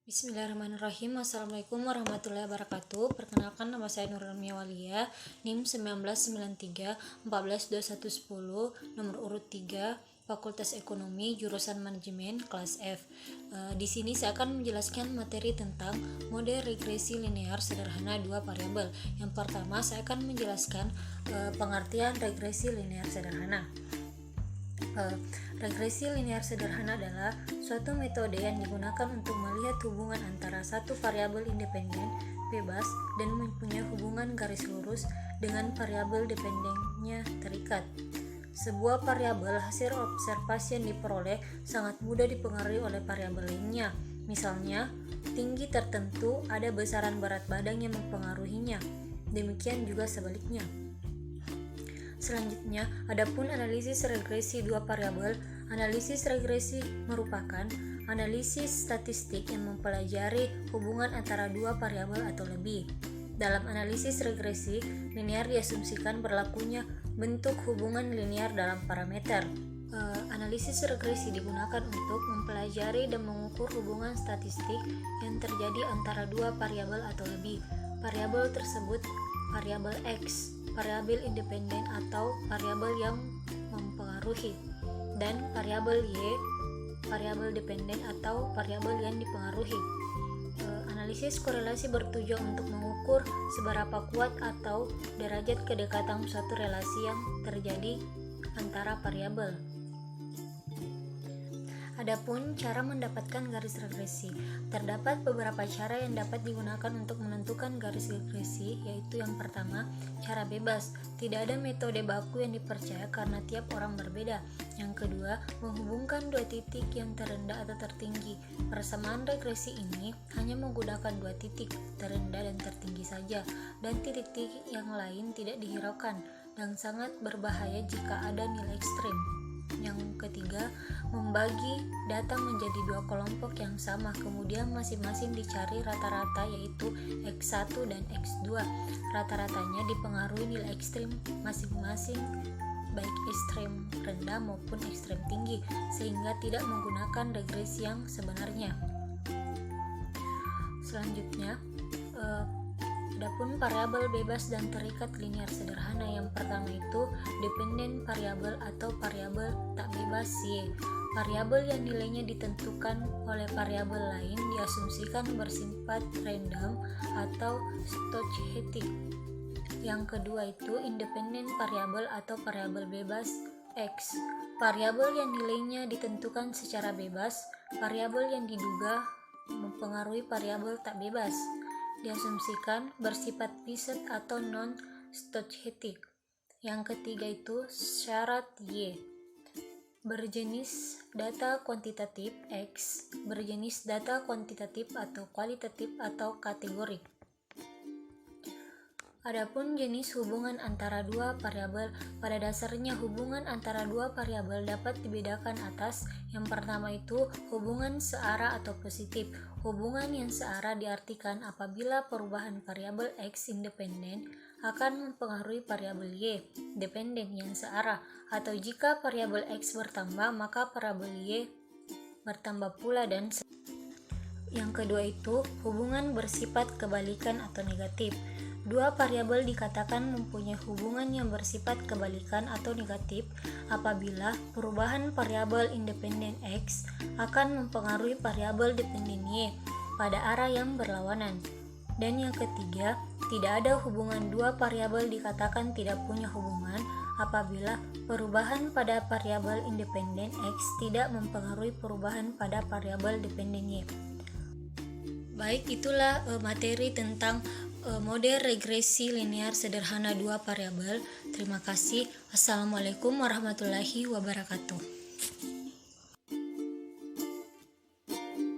Bismillahirrahmanirrahim. Assalamualaikum warahmatullahi wabarakatuh. Perkenalkan, nama saya Nurul Miawalia, NIM 1993 14210, nomor urut 3, Fakultas Ekonomi, jurusan Manajemen, kelas F. Di sini saya akan menjelaskan materi tentang model regresi linear sederhana dua variabel. Yang pertama, saya akan menjelaskan pengertian regresi linear sederhana. Regresi linear sederhana adalah suatu metode yang digunakan untuk melihat hubungan antara satu variabel independen bebas dan mempunyai hubungan garis lurus dengan variabel dependennya terikat. Sebuah variabel hasil observasi yang diperoleh sangat mudah dipengaruhi oleh variabel lainnya. Misalnya, tinggi tertentu ada besaran berat badan yang mempengaruhinya. Demikian juga sebaliknya. Selanjutnya, adapun analisis regresi dua variabel. Analisis regresi merupakan analisis statistik yang mempelajari hubungan antara dua variabel atau lebih. Dalam analisis regresi linear diasumsikan berlakunya bentuk hubungan linear dalam parameter. Analisis regresi digunakan untuk mempelajari dan mengukur hubungan statistik yang terjadi antara dua variabel atau lebih. Variabel tersebut variabel X, variabel independen atau variabel yang mempengaruhi, dan variabel Y, variabel dependen atau variabel yang dipengaruhi. Analisis korelasi bertujuan untuk mengukur seberapa kuat atau derajat kedekatan suatu relasi yang terjadi antara variabel. Adapun cara mendapatkan garis regresi, terdapat beberapa cara yang dapat digunakan untuk menentukan garis regresi, yaitu yang pertama, cara bebas. Tidak ada metode baku yang dipercaya karena tiap orang berbeda. Yang kedua, menghubungkan dua titik yang terendah atau tertinggi. Persamaan regresi ini hanya menggunakan dua titik, terendah dan tertinggi saja, dan titik-titik yang lain tidak dihiraukan, dan sangat berbahaya jika ada nilai ekstrim. Yang ketiga, membagi data menjadi dua kelompok yang sama, kemudian masing-masing dicari rata-rata, yaitu X1 dan X2. Rata-ratanya dipengaruhi nilai ekstrim masing-masing, baik ekstrem rendah maupun ekstrem tinggi, sehingga tidak menggunakan regresi yang sebenarnya. Selanjutnya, adapun variabel bebas dan terikat linear sederhana. Yang pertama itu dependen variabel atau variabel tak bebas Y. Variabel yang nilainya ditentukan oleh variabel lain diasumsikan bersifat random atau stochastic. Yang kedua itu independen variabel atau variabel bebas X. Variabel yang nilainya ditentukan secara bebas, variabel yang diduga mempengaruhi variabel tak bebas, diasumsikan bersifat Piset atau non-stochastic. Yang ketiga itu syarat Y. Berjenis data kuantitatif X, berjenis data kuantitatif atau kualitatif atau kategorik. Adapun jenis hubungan antara dua variabel, pada dasarnya hubungan antara dua variabel dapat dibedakan atas. Yang pertama itu hubungan searah atau positif. Hubungan yang searah diartikan apabila perubahan variabel X independen akan mempengaruhi variabel Y dependen yang searah, atau jika variabel X bertambah maka variabel Y bertambah pula, dan yang kedua itu hubungan bersifat kebalikan atau negatif. Dua variabel dikatakan mempunyai hubungan yang bersifat kebalikan atau negatif apabila perubahan variabel independen X akan mempengaruhi variabel dependen Y pada arah yang berlawanan. Dan yang ketiga, tidak ada hubungan. Dua variabel dikatakan tidak punya hubungan apabila perubahan pada variabel independen X tidak mempengaruhi perubahan pada variabel dependen Y. Baik, itulah materi tentang model regresi linear sederhana dua variabel. Terima kasih. Assalamualaikum warahmatullahi wabarakatuh.